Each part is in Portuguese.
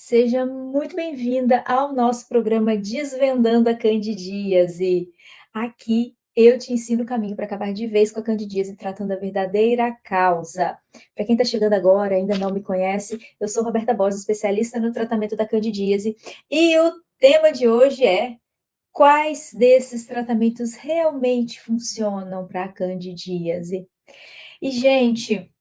Seja muito bem-vinda ao nosso programa Desvendando a Candidíase. Aqui eu te ensino o caminho para acabar de vez com a candidíase, tratando a verdadeira causa. Para quem está chegando agora, ainda não me conhece, eu sou Roberta Borges, especialista no tratamento da candidíase, e o tema de hoje é: quais desses tratamentos realmente funcionam para a candidíase? E, gente,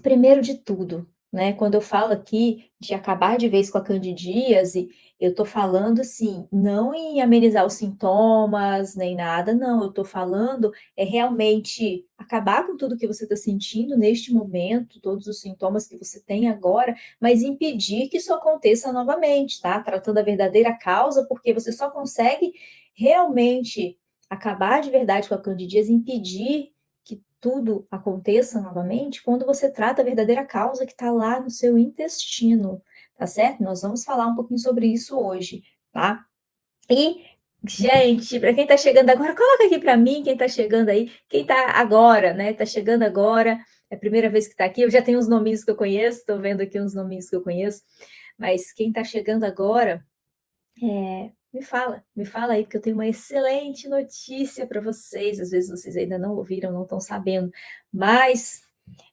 primeiro de tudo, né, quando eu falo aqui de acabar de vez com a candidíase, eu estou falando, assim, não em amenizar os sintomas, nem nada, não, eu estou falando é realmente acabar com tudo que você está sentindo neste momento, todos os sintomas que você tem agora, mas impedir que isso aconteça novamente, tá? Tratando a verdadeira causa, porque você só consegue realmente acabar de verdade com a candidíase, impedir que tudo aconteça novamente quando você trata a verdadeira causa que está lá no seu intestino, tá certo? Nós vamos falar um pouquinho sobre isso hoje, tá? E, gente, para quem está chegando agora, coloca aqui para mim quem está chegando aí, quem está agora, né? Está chegando agora, é a primeira vez que está aqui. Eu já tenho uns nominhos que eu conheço, estou vendo aqui uns nominhos que eu conheço, mas quem está chegando agora, me fala aí, porque eu tenho uma excelente notícia para vocês. Às vezes vocês ainda não ouviram, não estão sabendo, mas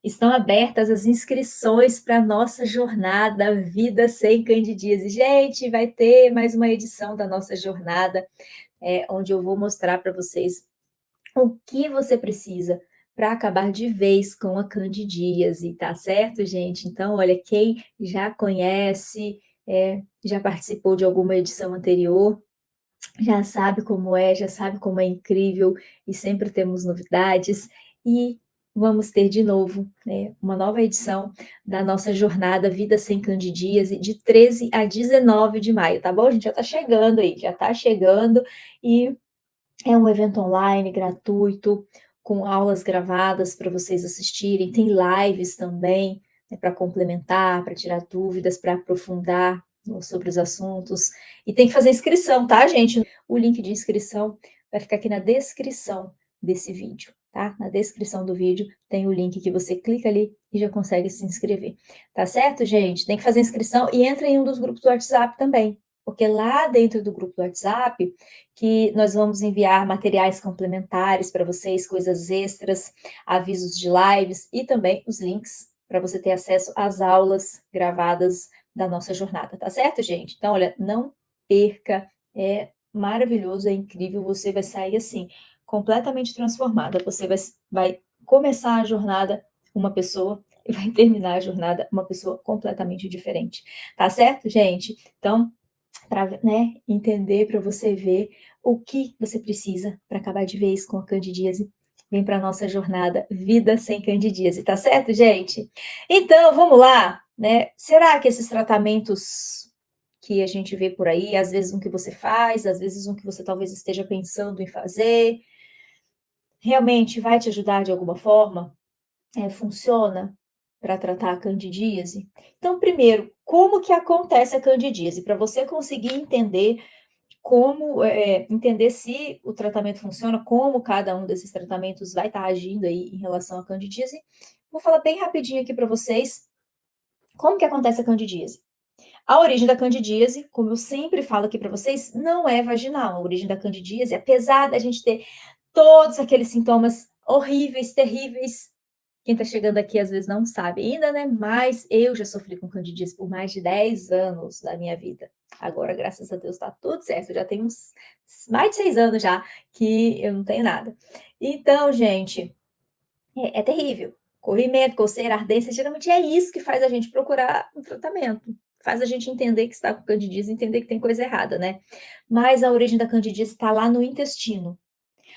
estão abertas as inscrições para a nossa jornada Vida Sem Candidíase. Gente, vai ter mais uma edição da nossa jornada, onde eu vou mostrar para vocês o que você precisa para acabar de vez com a candidíase, tá certo, gente? Então, olha, quem já conhece, já participou de alguma edição anterior, já sabe como é, já sabe como é incrível e sempre temos novidades. E vamos ter de novo, né, uma nova edição da nossa jornada Vida Sem Candidíase, de 13 a 19 de maio, tá bom? A gente já está chegando aí, já está chegando, e é um evento online gratuito, com aulas gravadas para vocês assistirem, tem lives também, né, para complementar, para tirar dúvidas, para aprofundar sobre os assuntos. E tem que fazer inscrição, tá, gente? O link de inscrição vai ficar aqui na descrição desse vídeo, tá? Na descrição do vídeo tem o link que você clica ali e já consegue se inscrever. Tá certo, gente? Tem que fazer inscrição e entra em um dos grupos do WhatsApp também, porque lá dentro do grupo do WhatsApp que nós vamos enviar materiais complementares para vocês, coisas extras, avisos de lives e também os links para você ter acesso às aulas gravadas da nossa jornada, tá certo, gente? Então, olha, não perca, é maravilhoso, é incrível, você vai sair assim, completamente transformada. Você vai começar a jornada uma pessoa e vai terminar a jornada uma pessoa completamente diferente, tá certo, gente? Então, para, né, entender, para você ver o que você precisa para acabar de vez com a candidíase, vem para a nossa jornada Vida Sem Candidíase, tá certo, gente? Então, vamos lá, né? Será que esses tratamentos que a gente vê por aí, às vezes um que você faz, às vezes um que você talvez esteja pensando em fazer, realmente vai te ajudar de alguma forma? Funciona para tratar a candidíase? Então, primeiro, como que acontece a candidíase? Para você conseguir entender como, entender se o tratamento funciona, como cada um desses tratamentos vai estar agindo aí em relação à candidíase, vou falar bem rapidinho aqui para vocês como que acontece a candidíase. A origem da candidíase, como eu sempre falo aqui para vocês, não é vaginal. A origem da candidíase, apesar da gente ter todos aqueles sintomas horríveis, terríveis, quem está chegando aqui às vezes não sabe ainda, né? Mas eu já sofri com candidíase por mais de 10 anos da minha vida. Agora, graças a Deus, está tudo certo. Eu já tenho mais de 6 anos já que eu não tenho nada. Então, gente, é terrível. Corrimento, coceira, ardência, geralmente é isso que faz a gente procurar um tratamento. Faz a gente entender que está com candidíase, entender que tem coisa errada, né? Mas a origem da candidíase está lá no intestino.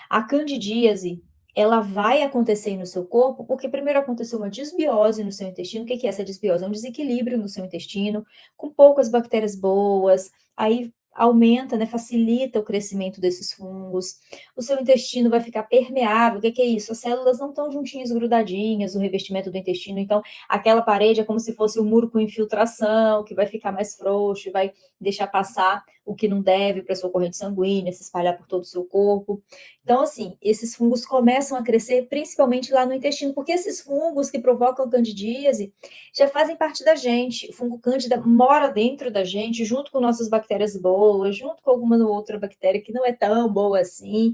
A candidíase, ela vai acontecer no seu corpo porque primeiro aconteceu uma desbiose no seu intestino. O que é essa desbiose? É um desequilíbrio no seu intestino, com poucas bactérias boas. Aí aumenta, né, facilita o crescimento desses fungos, o seu intestino vai ficar permeável. O que que é isso? As células não estão juntinhas, grudadinhas, o revestimento do intestino, então aquela parede é como se fosse um muro com infiltração, que vai ficar mais frouxo, vai deixar passar o que não deve para sua corrente sanguínea, se espalhar por todo o seu corpo. Então, assim, esses fungos começam a crescer principalmente lá no intestino, porque esses fungos que provocam candidíase já fazem parte da gente. O fungo cândida mora dentro da gente, junto com nossas bactérias boas, junto com alguma outra bactéria que não é tão boa assim,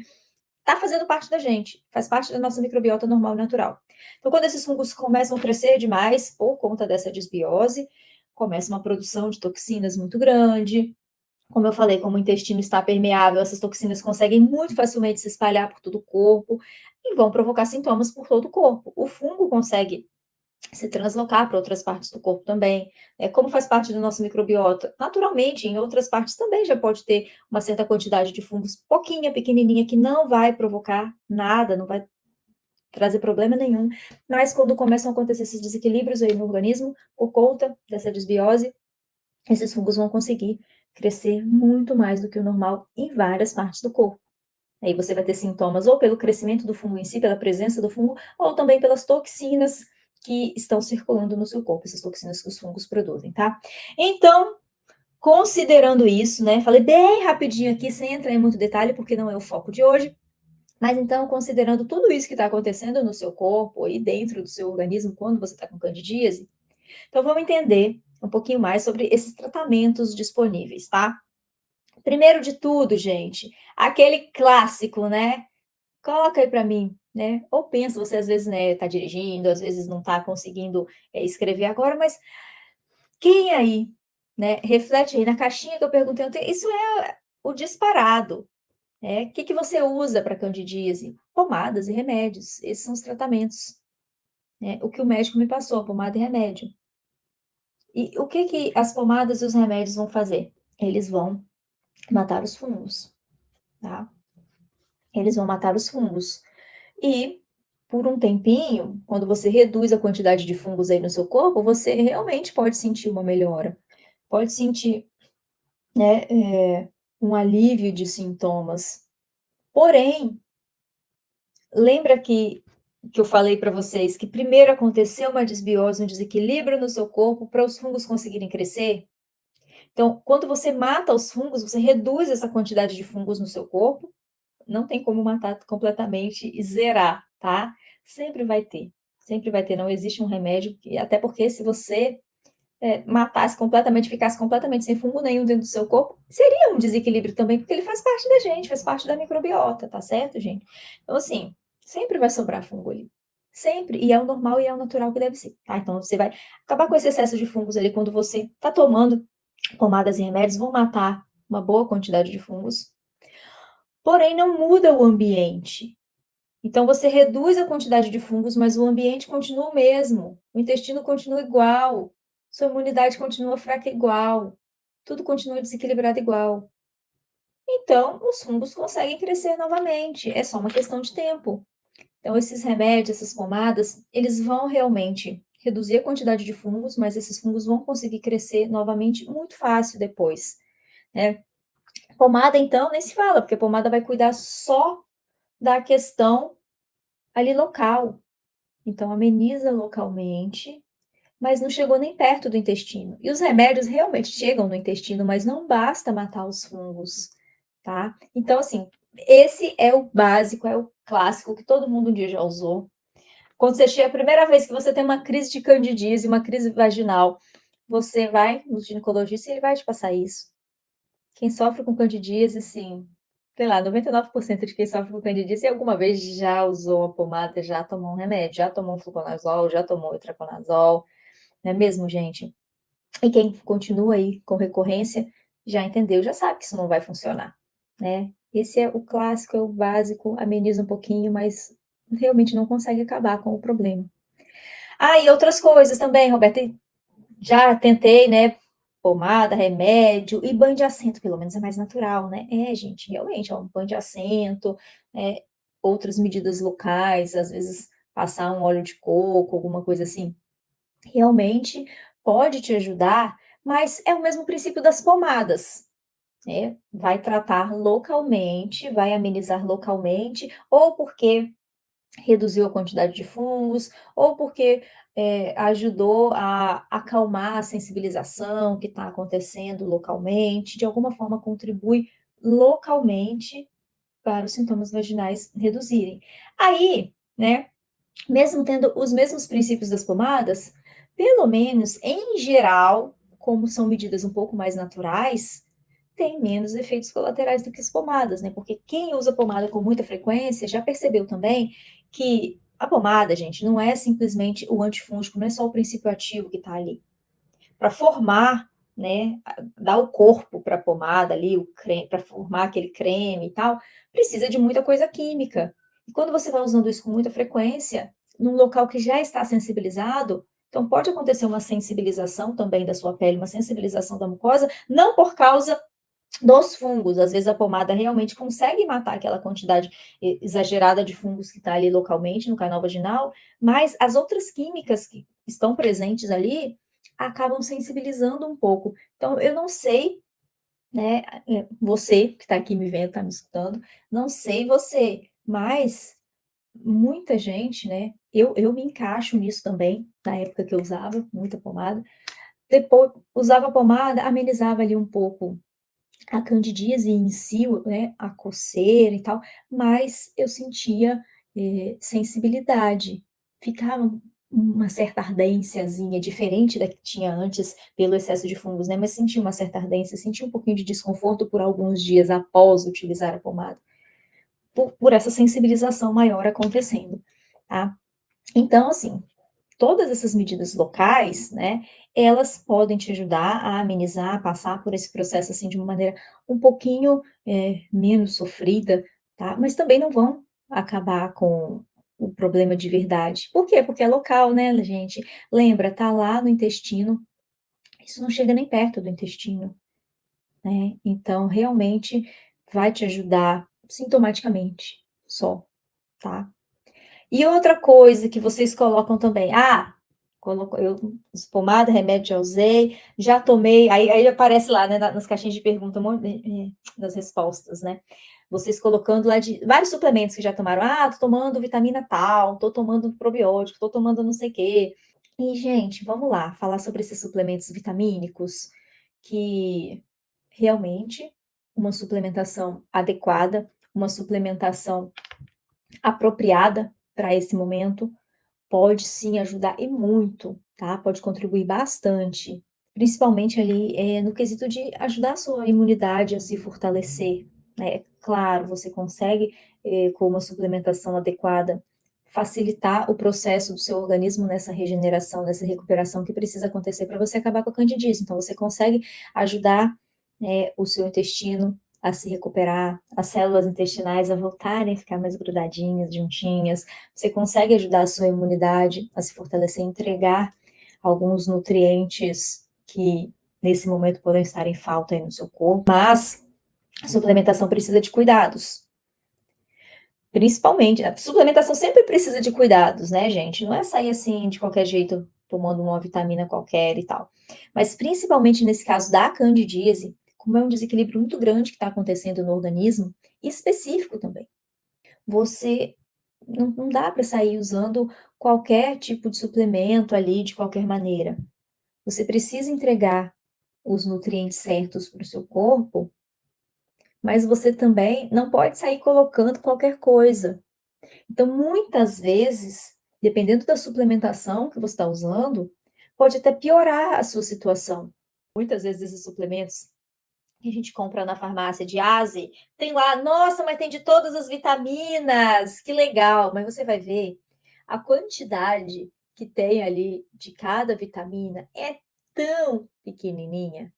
está fazendo parte da gente, faz parte da nossa microbiota normal e natural. Então, quando esses fungos começam a crescer demais, por conta dessa desbiose, começa uma produção de toxinas muito grande. Como eu falei, como o intestino está permeável, essas toxinas conseguem muito facilmente se espalhar por todo o corpo e vão provocar sintomas por todo o corpo. O fungo consegue se translocar para outras partes do corpo também. Como faz parte do nosso microbiota, naturalmente, em outras partes também já pode ter uma certa quantidade de fungos, pouquinha, pequenininha, que não vai provocar nada, não vai trazer problema nenhum, mas quando começam a acontecer esses desequilíbrios aí no organismo, por conta dessa desbiose, esses fungos vão conseguir crescer muito mais do que o normal em várias partes do corpo. Aí você vai ter sintomas ou pelo crescimento do fungo em si, pela presença do fungo, ou também pelas toxinas que estão circulando no seu corpo, essas toxinas que os fungos produzem, tá? Então, considerando isso, né? Falei bem rapidinho aqui, sem entrar em muito detalhe, porque não é o foco de hoje. Mas então, considerando tudo isso que está acontecendo no seu corpo e dentro do seu organismo quando você está com candidíase, então vamos entender um pouquinho mais sobre esses tratamentos disponíveis, tá? Primeiro de tudo, gente, aquele clássico, né? Coloca aí para mim, né? Ou pensa, você às vezes, né, tá dirigindo, às vezes não tá conseguindo, escrever agora, mas quem aí, né, reflete aí na caixinha que eu perguntei ontem, isso é o disparado, né? O que que você usa para candidíase? Pomadas e remédios, esses são os tratamentos, né? O que o médico me passou, pomada e remédio. E o que que as pomadas e os remédios vão fazer? Eles vão matar os fungos, tá? Eles vão matar os fungos. E, por um tempinho, quando você reduz a quantidade de fungos aí no seu corpo, você realmente pode sentir uma melhora. Pode sentir, né, um alívio de sintomas. Porém, lembra que eu falei para vocês que primeiro aconteceu uma desbiose, um desequilíbrio no seu corpo para os fungos conseguirem crescer? Então, quando você mata os fungos, você reduz essa quantidade de fungos no seu corpo. Não tem como matar completamente e zerar, tá? Sempre vai ter, não existe um remédio até porque se você, matasse completamente, ficasse completamente sem fungo nenhum dentro do seu corpo, seria um desequilíbrio também, porque ele faz parte da gente, faz parte da microbiota, tá certo, gente? Então, assim, sempre vai sobrar fungo ali, sempre, e é o normal e é o natural que deve ser, tá? Então você vai acabar com esse excesso de fungos ali quando você tá tomando pomadas e remédios, vão matar uma boa quantidade de fungos, porém não muda o ambiente. Então você reduz a quantidade de fungos, mas o ambiente continua o mesmo, o intestino continua igual, sua imunidade continua fraca igual, tudo continua desequilibrado igual. Então os fungos conseguem crescer novamente, é só uma questão de tempo. Então esses remédios, essas pomadas, eles vão realmente reduzir a quantidade de fungos, mas esses fungos vão conseguir crescer novamente muito fácil depois, né? Pomada então nem se fala, porque a pomada vai cuidar só da questão ali local. Então ameniza localmente, mas não chegou nem perto do intestino. E os remédios realmente chegam no intestino, mas não basta matar os fungos, tá? Então, assim, esse é o básico, é o clássico que todo mundo um dia já usou. Quando você chega, a primeira vez que você tem uma crise de candidíase, uma crise vaginal, você vai no ginecologista e ele vai te passar isso. Quem sofre com candidíase, assim, sei lá, 99% de quem sofre com candidíase alguma vez já usou a pomada, já tomou um remédio, já tomou um fluconazol, já tomou itraconazol, não é mesmo, gente? E quem continua aí com recorrência já entendeu, já sabe que isso não vai funcionar, né? Esse é o clássico, é o básico, ameniza um pouquinho, mas realmente não consegue acabar com o problema. Ah, e outras coisas também, Roberta, já tentei, né, pomada, remédio e banho de assento, pelo menos é mais natural, né? É, gente, realmente, ó, um banho de assento, outras medidas locais, às vezes passar um óleo de coco, alguma coisa assim, realmente pode te ajudar, mas é o mesmo princípio das pomadas. vai tratar localmente, vai amenizar localmente, ou porque reduziu a quantidade de fungos, ou porque, ajudou a acalmar a sensibilização que está acontecendo localmente, de alguma forma contribui localmente para os sintomas vaginais reduzirem. Aí, né, mesmo tendo os mesmos princípios das pomadas, pelo menos em geral, como são medidas um pouco mais naturais, tem menos efeitos colaterais do que as pomadas, né? Porque quem usa pomada com muita frequência já percebeu também que a pomada, gente, não é simplesmente o antifúngico, não é só o princípio ativo que está ali. Para formar, né, dar o corpo para a pomada ali, o creme, para formar aquele creme e tal, precisa de muita coisa química. E quando você vai usando isso com muita frequência, num local que já está sensibilizado, então pode acontecer uma sensibilização também da sua pele, uma sensibilização da mucosa, não por causa dos fungos. Às vezes a pomada realmente consegue matar aquela quantidade exagerada de fungos que está ali localmente no canal vaginal, mas as outras químicas que estão presentes ali acabam sensibilizando um pouco. Então, eu não sei, né, você que está aqui me vendo, está me escutando, não sei você, mas muita gente, né, eu me encaixo nisso também, na época que eu usava muita pomada, depois usava a pomada, amenizava ali um pouco a candidíase em si, né, a coceira e tal, mas eu sentia, sensibilidade, ficava uma certa ardênciazinha, diferente da que tinha antes pelo excesso de fungos, né, mas sentia uma certa ardência, sentia um pouquinho de desconforto por alguns dias após utilizar a pomada, por essa sensibilização maior acontecendo, tá. Então, assim, todas essas medidas locais, né, elas podem te ajudar a amenizar, a passar por esse processo, assim, de uma maneira um pouquinho, menos sofrida, tá, mas também não vão acabar com o problema de verdade. Por quê? Porque é local, né, gente. Lembra, tá lá no intestino, isso não chega nem perto do intestino, né, então realmente vai te ajudar sintomaticamente só, tá. E outra coisa que vocês colocam também, coloco eu pomada, remédio já usei, já tomei, aí aparece lá, né, nas caixinhas de pergunta, um monte das respostas, né. Vocês colocando lá de vários suplementos que já tomaram: "Ah, tô tomando vitamina tal, tô tomando probiótico, tô tomando não sei o quê". E, gente, vamos lá, falar sobre esses suplementos vitamínicos, que realmente uma suplementação adequada, uma suplementação apropriada para esse momento, pode sim ajudar e muito, tá, pode contribuir bastante, principalmente ali, no quesito de ajudar a sua imunidade a se fortalecer, né. Claro, você consegue, com uma suplementação adequada, facilitar o processo do seu organismo nessa regeneração, nessa recuperação que precisa acontecer para você acabar com a candidíase. Então você consegue ajudar, o seu intestino a se recuperar, as células intestinais a voltarem a ficar mais grudadinhas, juntinhas, você consegue ajudar a sua imunidade a se fortalecer, entregar alguns nutrientes que nesse momento podem estar em falta aí no seu corpo, mas a suplementação precisa de cuidados. Principalmente, a suplementação sempre precisa de cuidados, né, gente? Não é sair assim de qualquer jeito, tomando uma vitamina qualquer e tal. Mas principalmente nesse caso da candidíase, como é um desequilíbrio muito grande que está acontecendo no organismo, específico também. Você não dá para sair usando qualquer tipo de suplemento ali de qualquer maneira. Você precisa entregar os nutrientes certos para o seu corpo, mas você também não pode sair colocando qualquer coisa. Então, muitas vezes, dependendo da suplementação que você está usando, pode até piorar a sua situação. Muitas vezes esses suplementos que a gente compra na farmácia de ASE, tem lá, nossa, mas tem de todas as vitaminas, que legal, mas você vai ver a quantidade que tem ali de cada vitamina é tão pequenininha,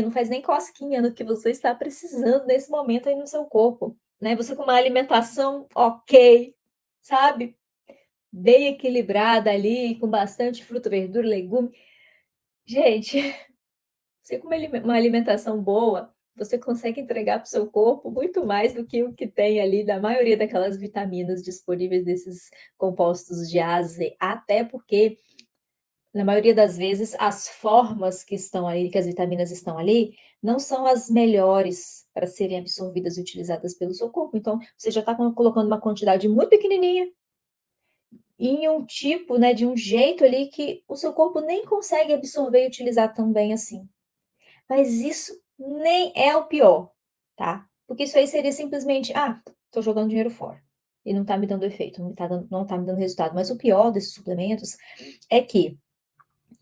não faz nem cosquinha no que você está precisando nesse momento aí no seu corpo, né? Você com uma alimentação ok, sabe? Bem equilibrada ali, com bastante fruta, verdura, legume. Gente, você com uma alimentação boa, você consegue entregar para o seu corpo muito mais do que o que tem ali da maioria daquelas vitaminas disponíveis desses compostos de A a Z, até porque na maioria das vezes, as formas que estão ali, que as vitaminas estão ali, não são as melhores para serem absorvidas e utilizadas pelo seu corpo. Então, você já está colocando uma quantidade muito pequenininha em um tipo, né, de um jeito ali que o seu corpo nem consegue absorver e utilizar tão bem assim. Mas isso nem é o pior, tá? Porque isso aí seria simplesmente: "Ah, tô jogando dinheiro fora e não tá me dando efeito, não tá me dando resultado". Mas o pior desses suplementos é que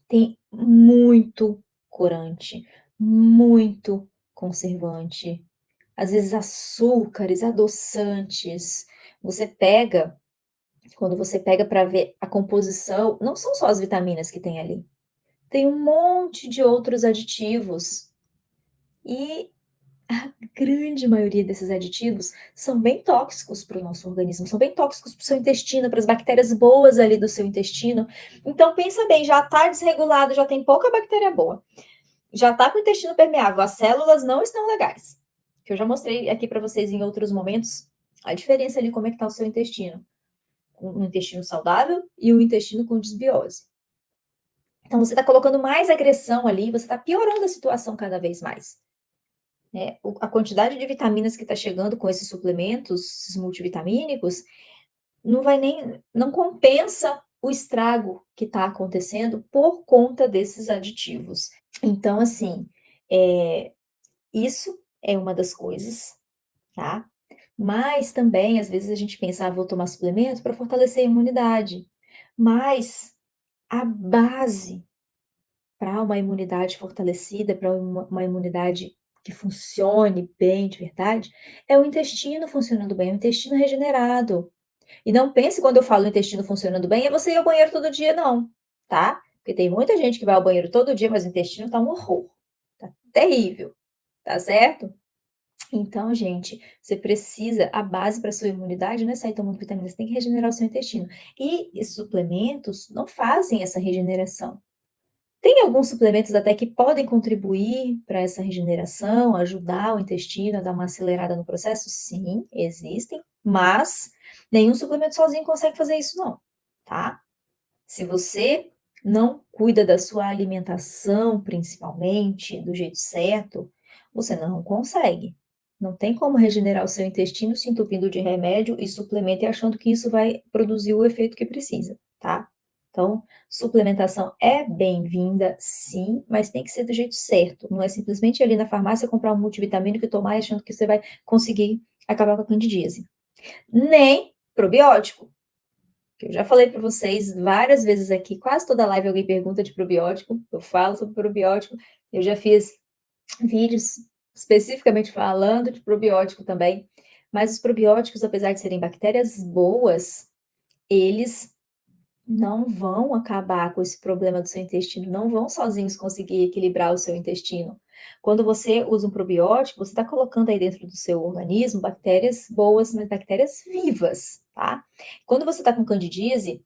tem muito corante, muito conservante, às vezes açúcares, adoçantes. Você pega Quando você pega para ver a composição, não são só as vitaminas que tem ali, tem um monte de outros aditivos e a grande maioria desses aditivos são bem tóxicos para o nosso organismo, são bem tóxicos para o seu intestino, para as bactérias boas ali do seu intestino. Então pensa bem, já está desregulado, já tem pouca bactéria boa, já está com o intestino permeável, as células não estão legais, que eu já mostrei aqui para vocês em outros momentos, a diferença ali como é que está o seu intestino, um intestino saudável e um intestino com desbiose. Então você está colocando mais agressão ali, você está piorando a situação cada vez mais. Né? A quantidade de vitaminas que está chegando com esses suplementos, esses multivitamínicos, não compensa o estrago que está acontecendo por conta desses aditivos. Então, assim, isso é uma das coisas, tá? Mas também, às vezes, a gente pensa, vou tomar suplemento para fortalecer a imunidade. Mas a base para uma imunidade fortalecida, para uma imunidade que funcione bem de verdade, é o intestino funcionando bem, o intestino regenerado. E não pense quando eu falo intestino funcionando bem, é você ir ao banheiro todo dia não, tá? Porque tem muita gente que vai ao banheiro todo dia, mas o intestino tá um horror, tá terrível, tá certo? Então, gente, você precisa a base para sua imunidade não é sair tomando vitamina, você tem que regenerar o seu intestino. E esses suplementos não fazem essa regeneração. Tem alguns suplementos até que podem contribuir para essa regeneração, ajudar o intestino a dar uma acelerada no processo? Sim, existem, mas nenhum suplemento sozinho consegue fazer isso não, tá? Se você não cuida da sua alimentação, principalmente, do jeito certo, você não consegue. Não tem como regenerar o seu intestino se entupindo de remédio e suplemento e achando que isso vai produzir o efeito que precisa, tá? Então, suplementação é bem-vinda, sim, mas tem que ser do jeito certo. Não é simplesmente ir ali na farmácia comprar um multivitamínico e tomar achando que você vai conseguir acabar com a candidíase. Nem probiótico. Eu já falei para vocês várias vezes aqui, quase toda live alguém pergunta de probiótico, eu falo sobre probiótico, eu já fiz vídeos especificamente falando de probiótico também, mas os probióticos, apesar de serem bactérias boas, eles não vão acabar com esse problema do seu intestino, não vão sozinhos conseguir equilibrar o seu intestino. Quando você usa um probiótico, você está colocando aí dentro do seu organismo bactérias boas, mas bactérias vivas, tá? Quando você está com candidíase,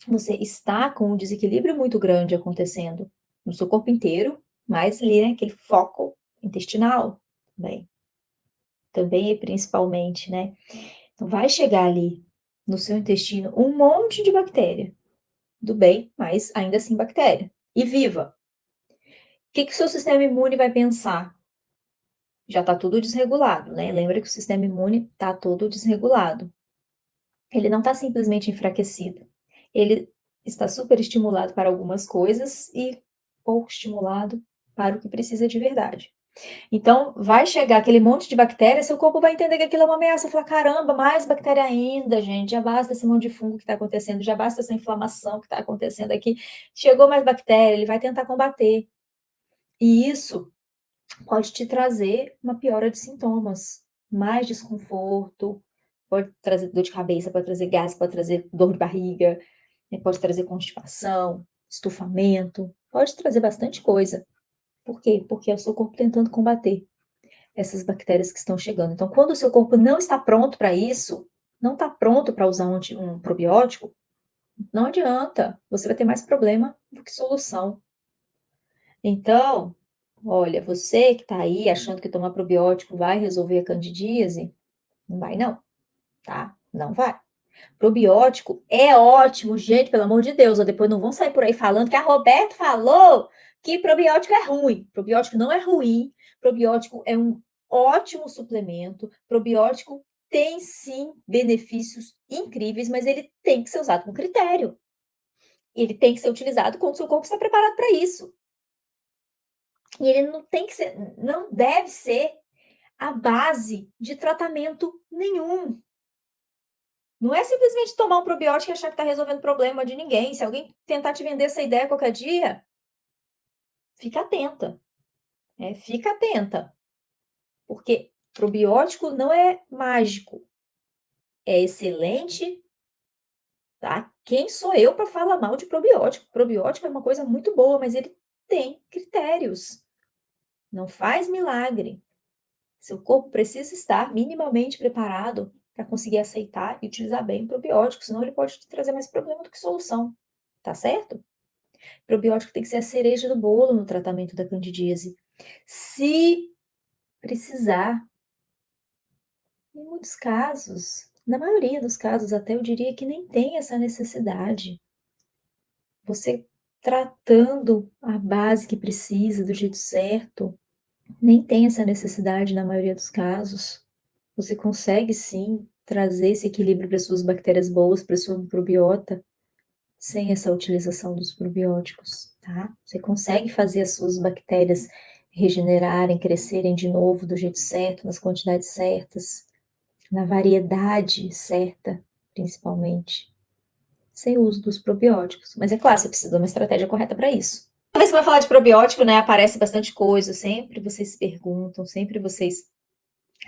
você está com um desequilíbrio muito grande acontecendo no seu corpo inteiro, mas ali, né, aquele foco intestinal também e principalmente, né? Então vai chegar ali no seu intestino um monte de bactéria do bem, mas ainda assim bactéria, e viva. O que que o seu sistema imune vai pensar? Já está tudo desregulado, né? Lembra que o sistema imune está todo desregulado. Ele não está simplesmente enfraquecido. Ele está super estimulado para algumas coisas e pouco estimulado para o que precisa de verdade. Então, vai chegar aquele monte de bactéria, seu corpo vai entender que aquilo é uma ameaça, falar: caramba, mais bactéria ainda, gente, já basta esse monte de fungo que está acontecendo, já basta essa inflamação que está acontecendo aqui, chegou mais bactéria, ele vai tentar combater. E isso pode te trazer uma piora de sintomas, mais desconforto, pode trazer dor de cabeça, pode trazer gás, pode trazer dor de barriga, pode trazer constipação, estufamento, pode trazer bastante coisa. Por quê? Porque é o seu corpo tentando combater essas bactérias que estão chegando. Então, quando o seu corpo não está pronto para isso, não está pronto para usar um probiótico, não adianta, você vai ter mais problema do que solução. Então, olha, você que está aí achando que tomar probiótico vai resolver a candidíase, não vai não, tá? Não vai. Probiótico é ótimo, gente, pelo amor de Deus, ou depois não vão sair por aí falando que a Roberta falou que probiótico é ruim. Probiótico não é ruim, probiótico é um ótimo suplemento, probiótico tem sim benefícios incríveis, mas ele tem que ser usado com critério. Ele tem que ser utilizado quando o seu corpo está preparado para isso. E ele não tem que ser, não deve ser a base de tratamento nenhum. Não é simplesmente tomar um probiótico e achar que está resolvendo o problema de ninguém. Se alguém tentar te vender essa ideia qualquer dia, fica atenta, né? Fica atenta, porque probiótico não é mágico, é excelente, tá? Quem sou eu para falar mal de probiótico? Probiótico é uma coisa muito boa, mas ele tem critérios. Não faz milagre. Seu corpo precisa estar minimamente preparado para conseguir aceitar e utilizar bem o probiótico, senão ele pode te trazer mais problema do que solução, tá certo? Probiótico tem que ser a cereja do bolo no tratamento da candidíase. Se precisar, em muitos casos, na maioria dos casos até eu diria que nem tem essa necessidade. Você tratando a base que precisa do jeito certo, nem tem essa necessidade na maioria dos casos. Você consegue sim trazer esse equilíbrio para suas bactérias boas, para sua microbiota, sem essa utilização dos probióticos, tá? Você consegue fazer as suas bactérias regenerarem, crescerem de novo do jeito certo, nas quantidades certas, na variedade certa, principalmente, sem o uso dos probióticos. Mas é claro, você precisa de uma estratégia correta para isso. Toda vez que vai falar de probiótico, né, aparece bastante coisa, sempre vocês se perguntam, sempre vocês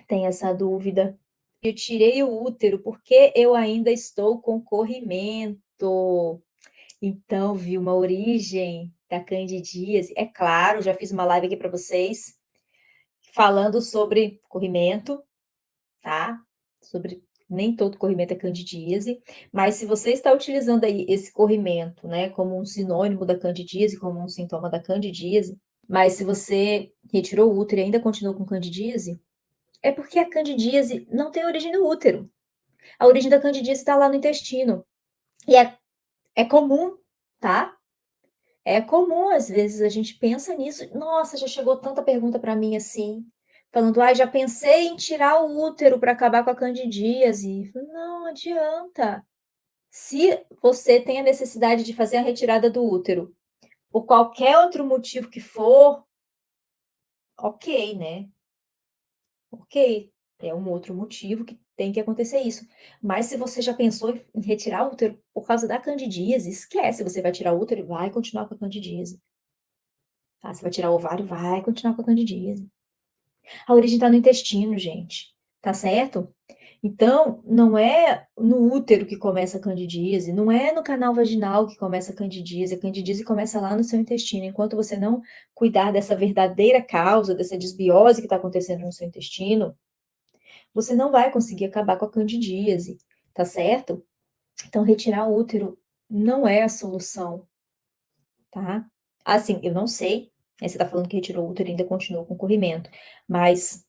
têm essa dúvida. Eu tirei o útero porque eu ainda estou com corrimento. Então, viu uma origem da candidíase. É claro, já fiz uma live aqui para vocês falando sobre corrimento, tá? Sobre nem todo corrimento é candidíase, mas se você está utilizando aí esse corrimento, né, como um sinônimo da candidíase, como um sintoma da candidíase, mas se você retirou o útero e ainda continua com candidíase, é porque a candidíase não tem origem no útero. A origem da candidíase está lá no intestino. E é comum, tá? É comum, às vezes, a gente pensa nisso. Nossa, já chegou tanta pergunta para mim assim, falando: "Ai, já pensei em tirar o útero para acabar com a candidíase". Eu falei: "Não adianta. Se você tem a necessidade de fazer a retirada do útero, por qualquer outro motivo que for, ok, né, ok, é um outro motivo que tem que acontecer isso. Mas se você já pensou em retirar o útero por causa da candidíase, esquece, você vai tirar o útero e vai continuar com a candidíase, tá? Você vai tirar o ovário, vai continuar com a candidíase. A origem está no intestino, gente, tá certo? Então, não é no útero que começa a candidíase, não é no canal vaginal que começa a candidíase começa lá no seu intestino. Enquanto você não cuidar dessa verdadeira causa, dessa desbiose que está acontecendo no seu intestino, você não vai conseguir acabar com a candidíase, tá certo? Então, retirar o útero não é a solução, tá? Assim, eu não sei, né, você tá falando que retirou o útero e ainda continua com corrimento, mas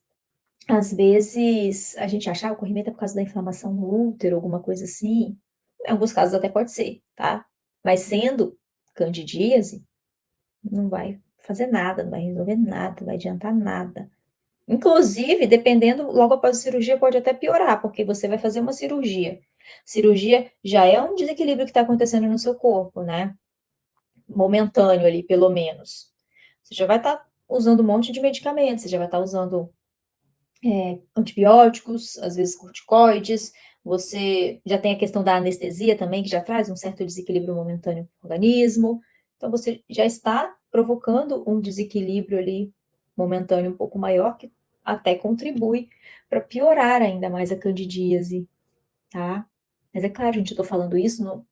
às vezes a gente acha, ah, o corrimento é por causa da inflamação no útero, alguma coisa assim. Em alguns casos até pode ser, tá? Mas sendo candidíase, não vai fazer nada, não vai resolver nada, não vai adiantar nada. Inclusive, dependendo, logo após a cirurgia pode até piorar, porque você vai fazer uma cirurgia. Cirurgia já é um desequilíbrio que está acontecendo no seu corpo, né? Momentâneo ali, pelo menos. Você já vai estar usando um monte de medicamentos, você já vai estar usando antibióticos, às vezes corticoides, você já tem a questão da anestesia também, que já traz um certo desequilíbrio momentâneo no organismo. Então, você já está provocando um desequilíbrio ali momentâneo um pouco maior, que até contribui para piorar ainda mais a candidíase, tá? Mas é claro, gente, eu tô falando isso,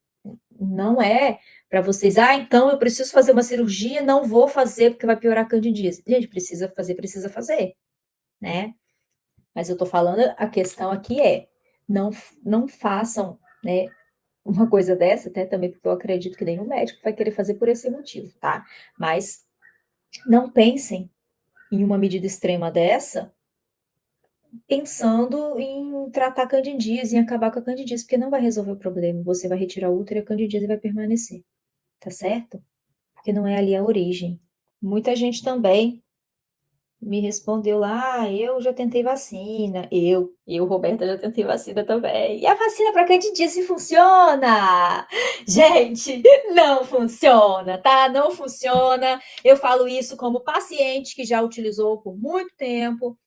não é para vocês, ah, então eu preciso fazer uma cirurgia, não vou fazer porque vai piorar a candidíase. Gente, precisa fazer, né? Mas eu tô falando, a questão aqui é, não, não façam, né, uma coisa dessa, até também porque eu acredito que nenhum médico vai querer fazer por esse motivo, tá? Mas não pensem em uma medida extrema dessa pensando em tratar a candidíase, em acabar com a candidíase, porque não vai resolver o problema, você vai retirar o útero e a candidíase vai permanecer, tá certo? Porque não é ali a origem. Muita gente também me respondeu lá: "Ah, eu já tentei vacina". Eu, Roberta, já tentei vacina também. "E a vacina para candidíase funciona?". Gente, não funciona, tá? Não funciona. Eu falo isso como paciente que já utilizou por muito tempo,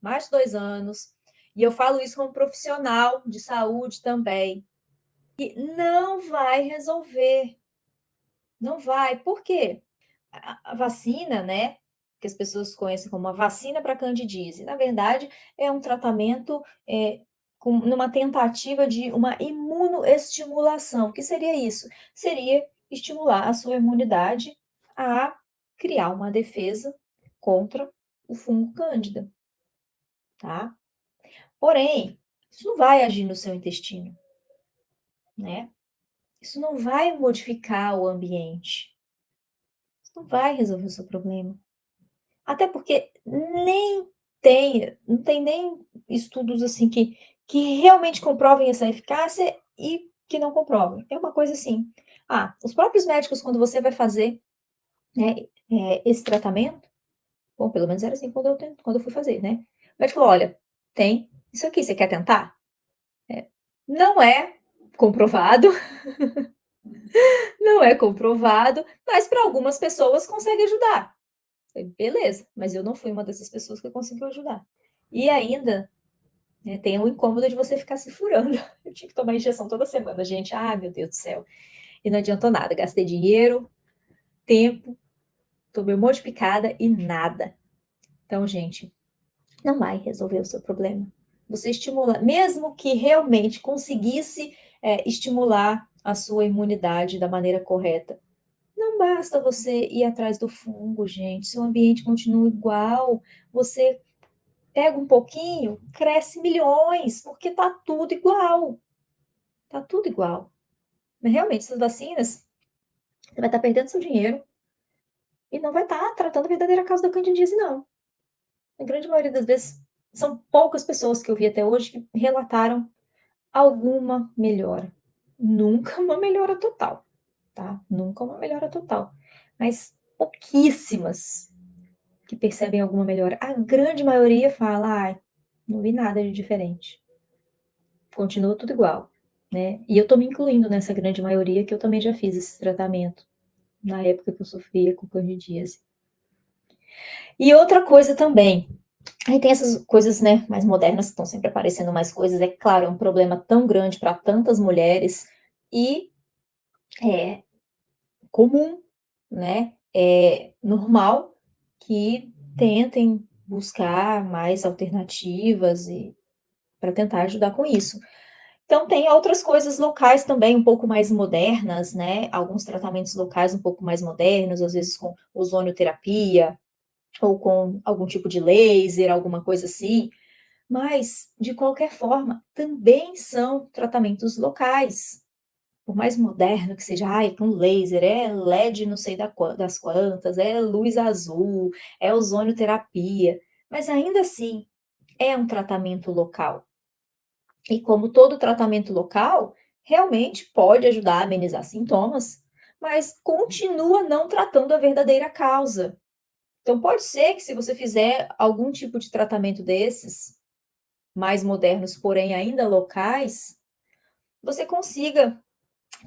mais de 2 anos, e eu falo isso como profissional de saúde também. E não vai resolver, não vai. Por quê? A vacina, né, que as pessoas conhecem como a vacina para candidíase, na verdade, é um tratamento, numa tentativa de uma imunoestimulação. O que seria isso? Seria estimular a sua imunidade a criar uma defesa contra o fungo cândida, tá. Porém, isso não vai agir no seu intestino, né, isso não vai modificar o ambiente, isso não vai resolver o seu problema. Até porque não tem nem estudos, assim, que realmente comprovem essa eficácia e que não comprovem. É uma coisa assim, os próprios médicos quando você vai fazer, né, esse tratamento, bom, pelo menos era assim quando eu fui fazer, né, o médico falou: "Olha, tem isso aqui, você quer tentar?". Não é comprovado, não é comprovado, mas para algumas pessoas consegue ajudar. Falei: "Beleza", mas eu não fui uma dessas pessoas que conseguiu ajudar. E ainda, né, tem o incômodo de você ficar se furando. Eu tinha que tomar injeção toda semana, gente. Ai, meu Deus do céu. E não adiantou nada, gastei dinheiro, tempo, tomei um monte de picada e nada. Então, gente, não vai resolver o seu problema. Você estimula, mesmo que realmente conseguisse, estimular a sua imunidade da maneira correta, não basta você ir atrás do fungo, gente, se o ambiente continua igual, você pega um pouquinho, cresce milhões, porque tá tudo igual, tá tudo igual. Mas realmente essas vacinas, você vai estar perdendo seu dinheiro e não vai estar tratando a verdadeira causa da candidíase não. A grande maioria das vezes, são poucas pessoas que eu vi até hoje que relataram alguma melhora. Nunca uma melhora total, tá, nunca uma melhora total, mas pouquíssimas que percebem alguma melhora. A grande maioria fala: "Ai, não vi nada de diferente". Continua tudo igual, né. E eu tô me incluindo nessa grande maioria, que eu também já fiz esse tratamento, na época que eu sofria com candidíase. E outra coisa também, aí tem essas coisas, né, mais modernas, que estão sempre aparecendo mais coisas, é claro, é um problema tão grande para tantas mulheres e é comum, né, é normal que tentem buscar mais alternativas e para tentar ajudar com isso. Então tem outras coisas locais também um pouco mais modernas, né, alguns tratamentos locais um pouco mais modernos, às vezes com ozonioterapia, ou com algum tipo de laser, alguma coisa assim, mas de qualquer forma, também são tratamentos locais. Por mais moderno que seja, ai, com laser, é LED não sei das quantas, é luz azul, é ozonioterapia, mas ainda assim é um tratamento local. E como todo tratamento local, realmente pode ajudar a amenizar sintomas, mas continua não tratando a verdadeira causa. Então pode ser que se você fizer algum tipo de tratamento desses, mais modernos, porém ainda locais, você consiga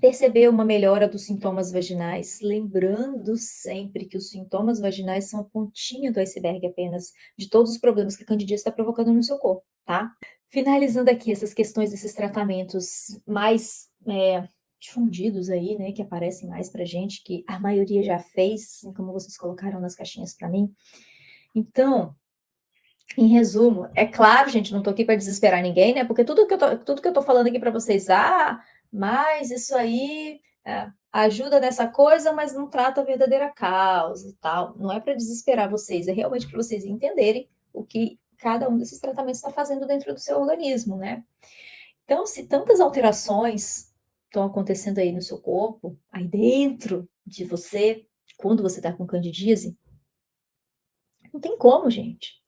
perceber uma melhora dos sintomas vaginais, lembrando sempre que os sintomas vaginais são a pontinha do iceberg apenas, de todos os problemas que a candidíase está provocando no seu corpo, tá? Finalizando aqui essas questões desses tratamentos mais, difundidos aí, né, que aparecem mais pra gente, que a maioria já fez, assim como vocês colocaram nas caixinhas pra mim. Então, em resumo, é claro, gente, não tô aqui para desesperar ninguém, né, porque tudo que eu tô falando aqui para vocês: "Ah, mas isso aí, ajuda nessa coisa, mas não trata a verdadeira causa e tal". Não é para desesperar vocês, é realmente para vocês entenderem o que cada um desses tratamentos está fazendo dentro do seu organismo, né. Então, se tantas alterações estão acontecendo aí no seu corpo, aí dentro de você, quando você está com candidíase, não tem como, gente.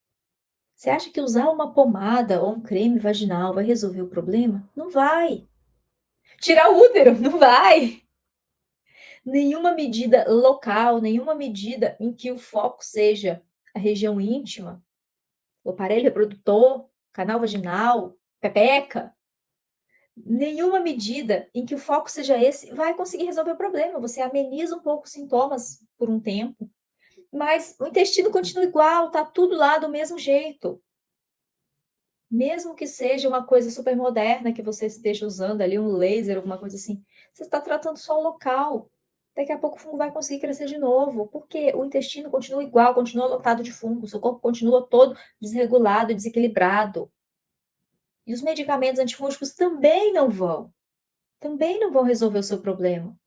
Você acha que usar uma pomada ou um creme vaginal vai resolver o problema? Não vai. Tirar o útero? Não vai. Nenhuma medida local, nenhuma medida em que o foco seja a região íntima, o aparelho reprodutor, canal vaginal, pepeca, nenhuma medida em que o foco seja esse vai conseguir resolver o problema. Você ameniza um pouco os sintomas por um tempo, mas o intestino continua igual, tá tudo lá do mesmo jeito. Mesmo que seja uma coisa super moderna que você esteja usando ali, um laser, alguma coisa assim, você está tratando só o local. Daqui a pouco o fungo vai conseguir crescer de novo, porque o intestino continua igual, continua lotado de fungo, seu corpo continua todo desregulado, desequilibrado. E os medicamentos antifúngicos também não vão resolver o seu problema,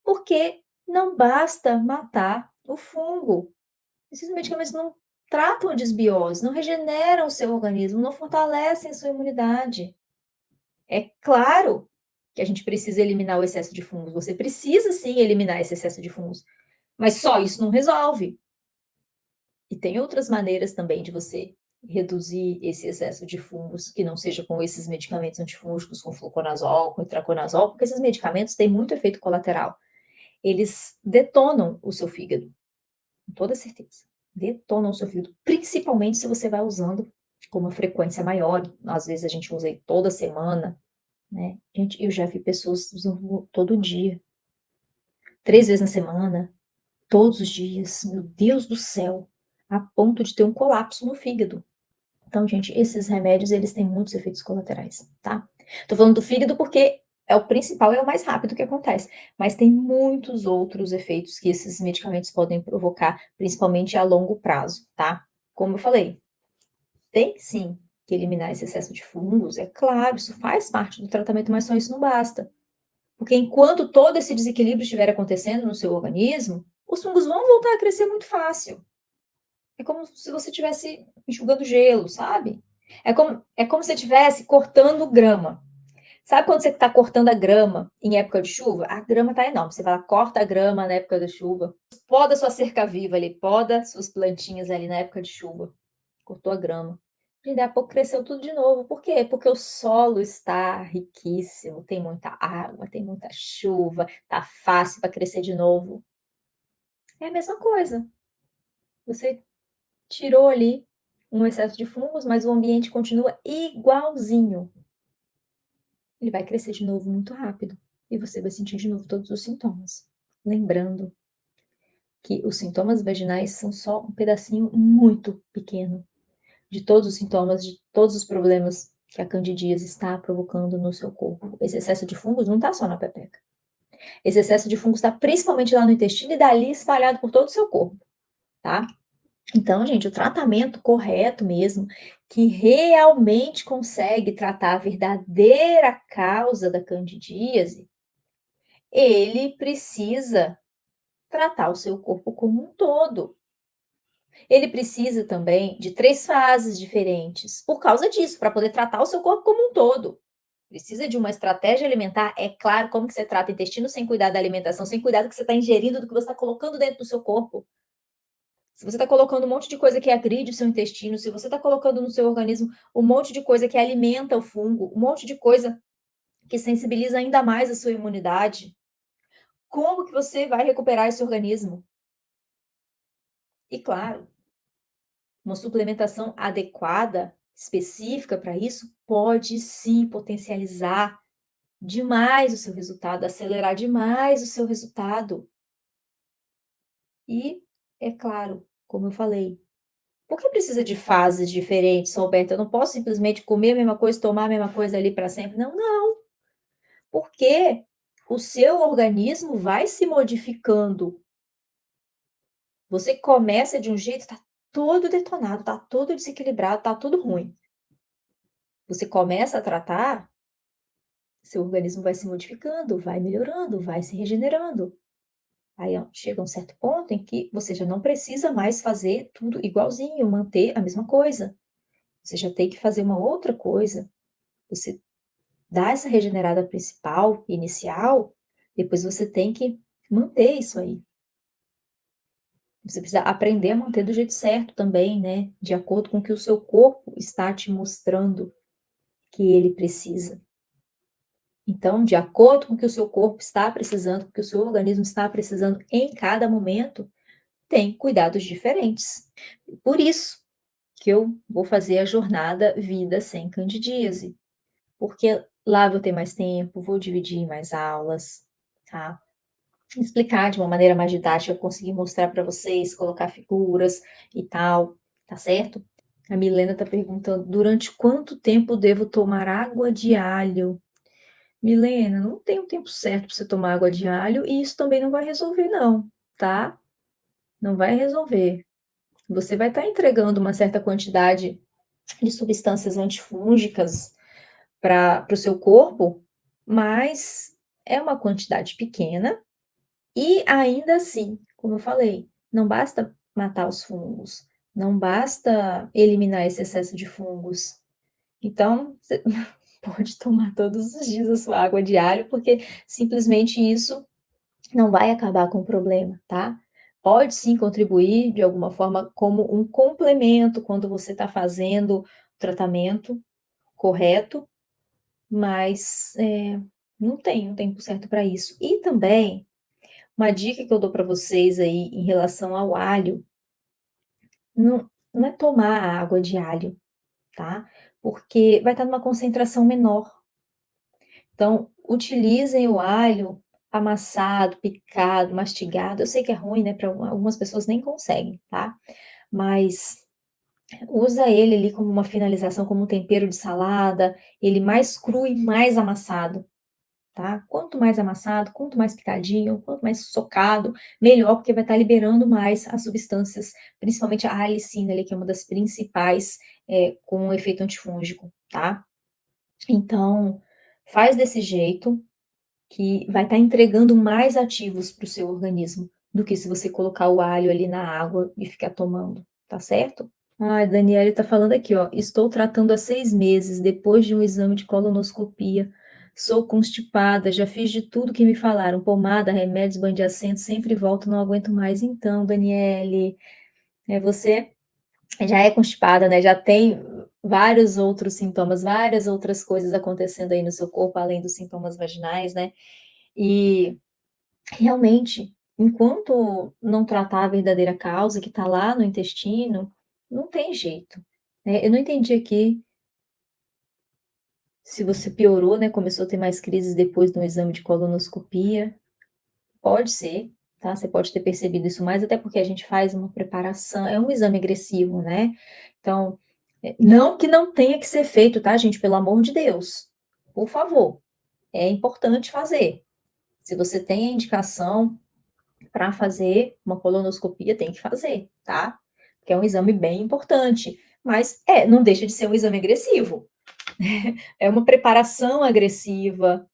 porque não basta matar o fungo. Esses medicamentos não tratam a desbiose, não regeneram o seu organismo, não fortalecem a sua imunidade. É claro que a gente precisa eliminar o excesso de fungos, você precisa sim eliminar esse excesso de fungos, mas só isso não resolve. E tem outras maneiras também de você reduzir esse excesso de fungos, que não seja com esses medicamentos antifúngicos, com fluconazol, com itraconazol, porque esses medicamentos têm muito efeito colateral. Eles detonam o seu fígado, com toda certeza. Detonam o seu fígado, principalmente se você vai usando com uma frequência maior. Às vezes a gente usa aí toda semana, né. Gente, eu já vi pessoas usando todo dia, 3 vezes na semana, todos os dias, meu Deus do céu, a ponto de ter um colapso no fígado. Então, gente, esses remédios, eles têm muitos efeitos colaterais, tá. Tô falando do fígado porque é o principal, é o mais rápido que acontece, mas tem muitos outros efeitos que esses medicamentos podem provocar, principalmente a longo prazo, tá. Como eu falei, tem sim que eliminar esse excesso de fungos, é claro, isso faz parte do tratamento, mas só isso não basta. Porque enquanto todo esse desequilíbrio estiver acontecendo no seu organismo, os fungos vão voltar a crescer muito fácil. É como se você estivesse enxugando gelo, sabe? É como se você estivesse cortando grama. Sabe quando você está cortando a grama em época de chuva? A grama está enorme. Você vai lá, corta a grama na época da chuva, poda sua cerca viva ali, poda suas plantinhas ali na época de chuva. Cortou a grama. E daí a pouco cresceu tudo de novo. Por quê? Porque o solo está riquíssimo, tem muita água, tem muita chuva, tá fácil para crescer de novo. É a mesma coisa. Você tirou ali um excesso de fungos, mas o ambiente continua igualzinho. Ele vai crescer de novo muito rápido e você vai sentir de novo todos os sintomas. Lembrando que os sintomas vaginais são só um pedacinho muito pequeno de todos os sintomas, de todos os problemas que a candidíase está provocando no seu corpo. Esse excesso de fungos não está só na pepeca. Esse excesso de fungos está principalmente lá no intestino e dali espalhado por todo o seu corpo, tá? Então, gente, o tratamento correto mesmo, que realmente consegue tratar a verdadeira causa da candidíase, ele precisa tratar o seu corpo como um todo. Ele precisa também de 3 fases diferentes, por causa disso, para poder tratar o seu corpo como um todo. Precisa de uma estratégia alimentar, é claro, como que você trata o intestino sem cuidar da alimentação, sem cuidar do que você está ingerindo, do que você está colocando dentro do seu corpo. Se você está colocando um monte de coisa que agride o seu intestino, se você está colocando no seu organismo um monte de coisa que alimenta o fungo, um monte de coisa que sensibiliza ainda mais a sua imunidade, como que você vai recuperar esse organismo? E claro, uma suplementação adequada, específica para isso, pode sim potencializar demais o seu resultado, acelerar demais o seu resultado. E, é claro, como eu falei, por que precisa de fases diferentes, Roberta? Eu não posso simplesmente comer a mesma coisa, tomar a mesma coisa ali para sempre. Não, não. Porque o seu organismo vai se modificando. Você começa de um jeito, está todo detonado, está todo desequilibrado, está tudo ruim. Você começa a tratar, seu organismo vai se modificando, vai melhorando, vai se regenerando. Aí ó, chega um certo ponto em que você já não precisa mais fazer tudo igualzinho, manter a mesma coisa. Você já tem que fazer uma outra coisa. Você dá essa regenerada principal, inicial, depois você tem que manter isso aí. Você precisa aprender a manter do jeito certo também, né, de acordo com o que o seu corpo está te mostrando que ele precisa. Então, de acordo com o que o seu corpo está precisando, com o que o seu organismo está precisando em cada momento, tem cuidados diferentes. Por isso que eu vou fazer a jornada Vida Sem Candidíase, porque lá vou ter mais tempo, vou dividir em mais aulas, tá? Explicar de uma maneira mais didática, conseguir mostrar para vocês, colocar figuras e tal, tá certo? A Milena está perguntando: durante quanto tempo devo tomar água de alho? Milena, não tem um tempo certo para você tomar água de alho e isso também não vai resolver, não, tá? Não vai resolver. Você vai estar entregando uma certa quantidade de substâncias antifúngicas para o seu corpo, mas é uma quantidade pequena e ainda assim, como eu falei, não basta matar os fungos, não basta eliminar esse excesso de fungos. Então, você pode tomar todos os dias a sua água de alho, porque simplesmente isso não vai acabar com o problema, tá? Pode sim contribuir de alguma forma como um complemento quando você está fazendo o tratamento correto, mas não tem um tempo certo para isso. E também, uma dica que eu dou para vocês aí em relação ao alho, não é tomar a água de alho, tá? Porque vai estar numa concentração menor. Então, utilizem o alho amassado, picado, mastigado. Eu sei que é ruim, né? Para algumas pessoas nem conseguem, tá? Mas usa ele ali como uma finalização, como um tempero de salada, ele mais cru e mais amassado, tá? Quanto mais amassado, quanto mais picadinho, quanto mais socado, melhor, porque vai estar liberando mais as substâncias, principalmente a alicina ali, que é uma das principais, com efeito antifúngico, tá? Então, faz desse jeito, que vai estar entregando mais ativos para o seu organismo, do que se você colocar o alho ali na água e ficar tomando, tá certo? Ai, Daniele está falando aqui, ó. Estou tratando há 6 meses, depois de um exame de colonoscopia. Sou constipada, já fiz de tudo que me falaram, pomada, remédios, banho de assento, sempre volto, não aguento mais. Então, Daniele, você já é constipada, né? Já tem vários outros sintomas, várias outras coisas acontecendo aí no seu corpo, além dos sintomas vaginais, né? E realmente, enquanto não tratar a verdadeira causa que está lá no intestino, não tem jeito, né. Eu não entendi aqui se você piorou, né, começou a ter mais crises depois do exame de colonoscopia. Pode ser, tá, você pode ter percebido isso mais, até porque a gente faz uma preparação, é um exame agressivo, né. Então, não que não tenha que ser feito, tá, gente, pelo amor de Deus, por favor, é importante fazer. Se você tem a indicação para fazer uma colonoscopia, tem que fazer, tá? Porque é um exame bem importante, mas não deixa de ser um exame agressivo. É uma preparação agressiva,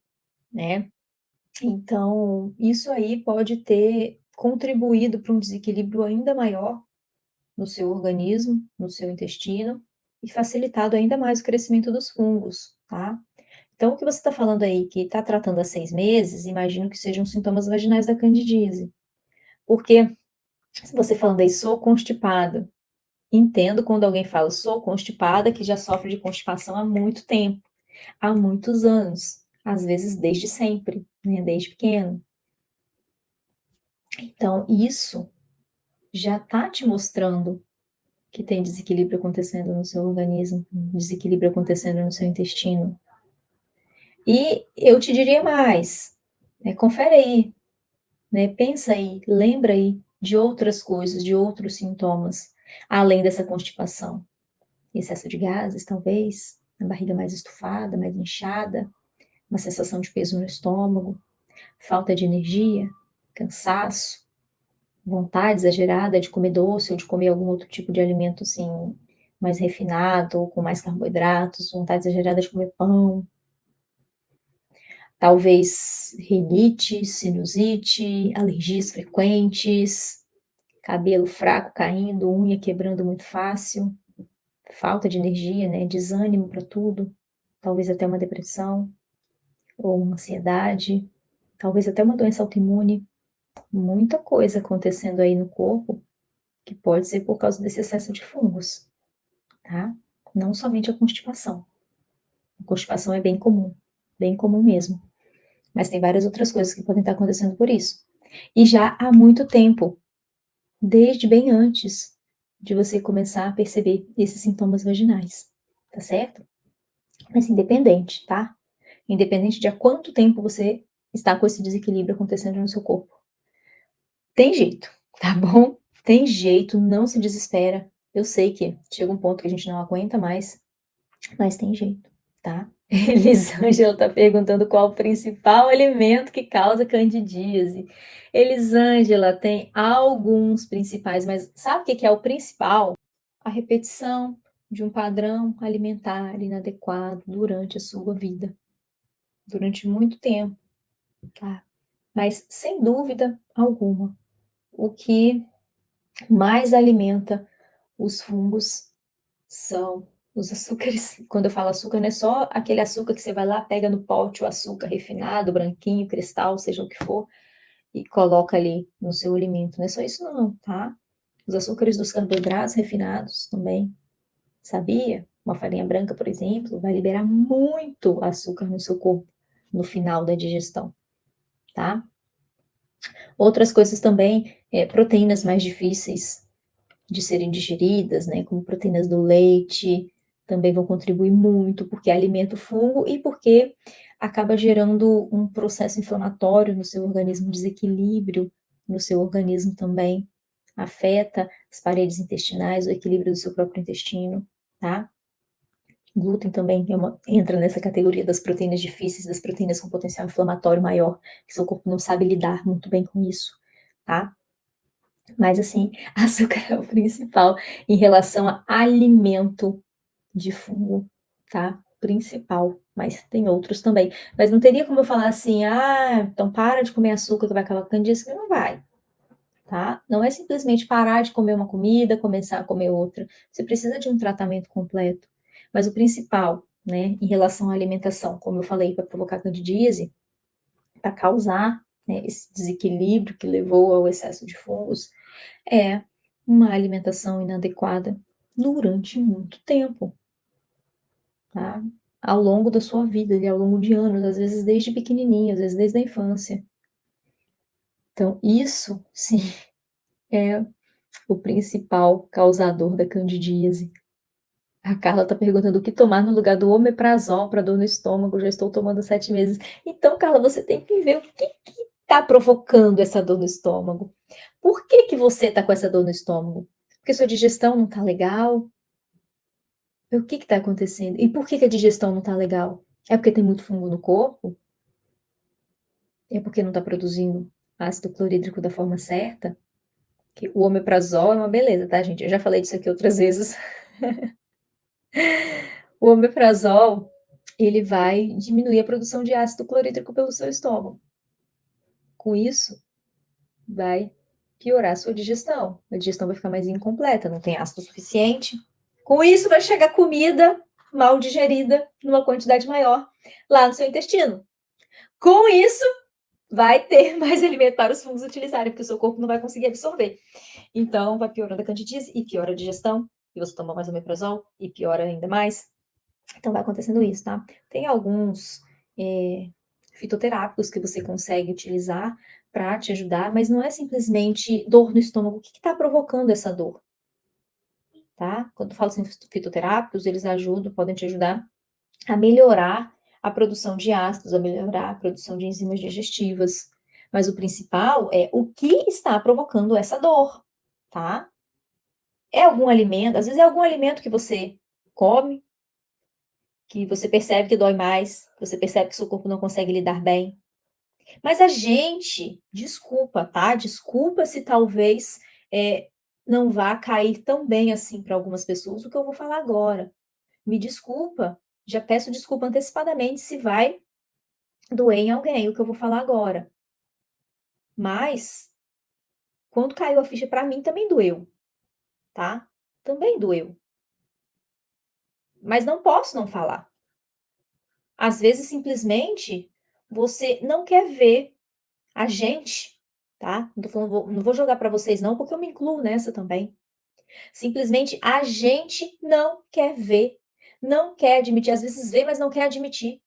né? Então, isso aí pode ter contribuído para um desequilíbrio ainda maior no seu organismo, no seu intestino, e facilitado ainda mais o crescimento dos fungos, tá? Então, o que você está falando aí, que está tratando há 6 meses, imagino que sejam sintomas vaginais da candidíase. Porque se você falando aí, sou constipado, entendo quando alguém fala, sou constipada, que já sofre de constipação há muito tempo, há muitos anos, às vezes desde sempre, né, desde pequeno. Então, isso já está te mostrando que tem desequilíbrio acontecendo no seu organismo, desequilíbrio acontecendo no seu intestino. E eu te diria mais, né, confere aí, né, pensa aí, lembra aí de outras coisas, de outros sintomas, além dessa constipação. Excesso de gases, talvez, a barriga mais estufada, mais inchada, uma sensação de peso no estômago, falta de energia, cansaço, vontade exagerada de comer doce ou de comer algum outro tipo de alimento assim mais refinado, com mais carboidratos, vontade exagerada de comer pão, talvez rinite, sinusite, alergias frequentes, cabelo fraco caindo, unha quebrando muito fácil, falta de energia, né, desânimo para tudo, talvez até uma depressão ou uma ansiedade, talvez até uma doença autoimune, muita coisa acontecendo aí no corpo que pode ser por causa desse excesso de fungos, tá? Não somente a constipação. A constipação é bem comum mesmo. Mas tem várias outras coisas que podem estar acontecendo por isso. E já há muito tempo, desde bem antes de você começar a perceber esses sintomas vaginais, tá certo? Mas independente, tá? Independente de há quanto tempo você está com esse desequilíbrio acontecendo no seu corpo. Tem jeito, tá bom? Tem jeito, não se desespera. Eu sei que chega um ponto que a gente não aguenta mais, mas tem jeito, tá? Elisângela está perguntando qual o principal alimento que causa candidíase. Elisângela, tem alguns principais, mas sabe o que é o principal? A repetição de um padrão alimentar inadequado durante a sua vida, durante muito tempo, tá? Mas sem dúvida alguma, o que mais alimenta os fungos são os açúcares. Quando eu falo açúcar, não é só aquele açúcar que você vai lá, pega no pote o açúcar refinado, branquinho, cristal, seja o que for, e coloca ali no seu alimento. Não é só isso não, tá? Os açúcares dos carboidratos refinados também. Sabia? Uma farinha branca, por exemplo, vai liberar muito açúcar no seu corpo no final da digestão, tá? Outras coisas também, proteínas mais difíceis de serem digeridas, né, como proteínas do leite, também vão contribuir muito, porque alimenta o fungo e porque acaba gerando um processo inflamatório no seu organismo, desequilíbrio no seu organismo também, afeta as paredes intestinais, o equilíbrio do seu próprio intestino, tá? Glúten também entra nessa categoria das proteínas difíceis, das proteínas com potencial inflamatório maior, que seu corpo não sabe lidar muito bem com isso, tá? Mas assim, açúcar é o principal em relação a alimento de fungo, tá? Principal, mas tem outros também. Mas não teria como eu falar assim: "Ah, então para de comer açúcar que vai acabar com candidíase", não vai, tá? Não é simplesmente parar de comer uma comida, começar a comer outra. Você precisa de um tratamento completo. Mas o principal, né, em relação à alimentação, como eu falei, para provocar candidíase, para causar, né, esse desequilíbrio que levou ao excesso de fungos, é uma alimentação inadequada durante muito tempo, tá? Ao longo da sua vida, ali, ao longo de anos, às vezes desde pequenininho, às vezes desde a infância. Então, isso sim é o principal causador da candidíase. A Carla está perguntando o que tomar no lugar do omeprazol para dor no estômago. Já estou tomando há 7 meses. Então, Carla, você tem que ver o que está provocando essa dor no estômago. Por que que você está com essa dor no estômago? Porque sua digestão não está legal? O que está acontecendo? E por que que a digestão não está legal? É porque tem muito fungo no corpo? É porque não está produzindo ácido clorídrico da forma certa? Que o omeprazol é uma beleza, tá, gente? Eu já falei disso aqui outras vezes. O omeprazol, ele vai diminuir a produção de ácido clorídrico pelo seu estômago. Com isso, vai piorar a sua digestão. A digestão vai ficar mais incompleta, não tem ácido suficiente. Com isso, vai chegar comida mal digerida numa quantidade maior lá no seu intestino. Com isso, vai ter mais alimento para os fungos utilizarem, porque o seu corpo não vai conseguir absorver. Então, vai piorando a candidíase e piora a digestão. E você toma mais omeprazol e piora ainda mais. Então, vai acontecendo isso, tá? Tem alguns fitoterápicos que você consegue utilizar para te ajudar, mas não é simplesmente dor no estômago. O que está provocando essa dor? Tá? Quando eu falo assim, fitoterápicos, eles ajudam, podem te ajudar a melhorar a produção de ácidos, a melhorar a produção de enzimas digestivas. Mas o principal é o que está provocando essa dor, tá? É algum alimento, às vezes é algum alimento que você come, que você percebe que dói mais, que você percebe que seu corpo não consegue lidar bem. Mas a gente, desculpa, tá? Desculpa se talvez não vá cair tão bem assim para algumas pessoas o que eu vou falar agora. Me desculpa, já peço desculpa antecipadamente se vai doer em alguém o que eu vou falar agora. Mas, quando caiu a ficha para mim também doeu, tá? Também doeu. Mas não posso não falar. Às vezes, simplesmente, você não quer ver a gente tá? Não tô falando, não vou jogar para vocês não, porque eu me incluo nessa também. Simplesmente a gente não quer ver, não quer admitir, às vezes vê, mas não quer admitir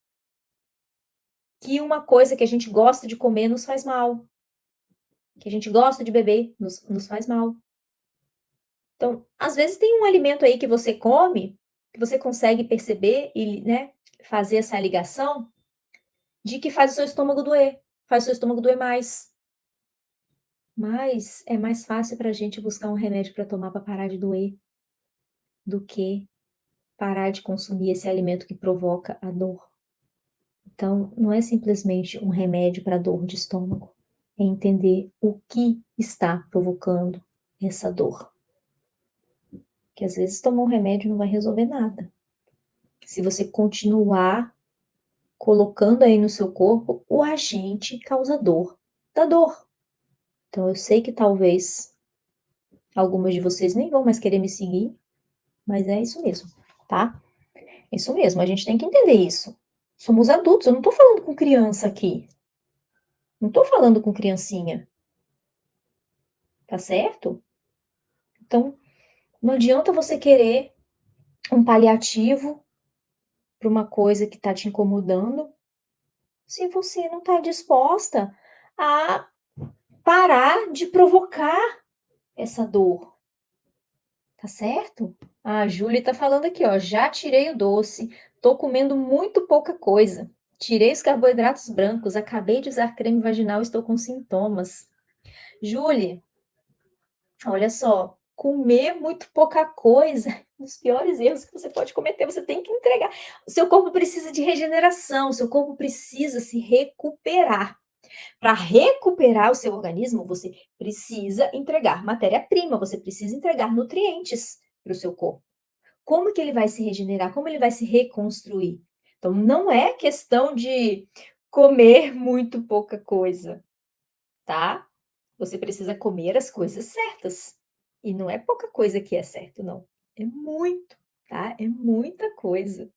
que uma coisa que a gente gosta de comer nos faz mal, que a gente gosta de beber nos faz mal. Então, às vezes tem um alimento aí que você come, que você consegue perceber e, né, fazer essa ligação de que faz o seu estômago doer, faz o seu estômago doer mais. Mas é mais fácil para a gente buscar um remédio para tomar para parar de doer, do que parar de consumir esse alimento que provoca a dor. Então, não é simplesmente um remédio para dor de estômago, é entender o que está provocando essa dor. Que às vezes tomar um remédio não vai resolver nada. Se você continuar colocando aí no seu corpo o agente causador da dor. Então eu sei que talvez algumas de vocês nem vão mais querer me seguir, mas é isso mesmo, tá? É isso mesmo, a gente tem que entender isso. Somos adultos, eu não tô falando com criança aqui. Não tô falando com criancinha, tá certo? Então, não adianta você querer um paliativo para uma coisa que tá te incomodando, se você não tá disposta a parar de provocar essa dor, tá certo? A Júlia tá falando aqui, ó, já tirei o doce, tô comendo muito pouca coisa. Tirei os carboidratos brancos, acabei de usar creme vaginal, estou com sintomas. Júlia, olha só, comer muito pouca coisa, um dos piores erros que você pode cometer, você tem que entregar. O seu corpo precisa de regeneração, o seu corpo precisa se recuperar. Para recuperar o seu organismo, você precisa entregar matéria-prima, você precisa entregar nutrientes para o seu corpo. Como que ele vai se regenerar? Como ele vai se reconstruir? Então, não é questão de comer muito pouca coisa, tá? Você precisa comer as coisas certas. E não é pouca coisa que é certo, não. É muito, tá? É muita coisa,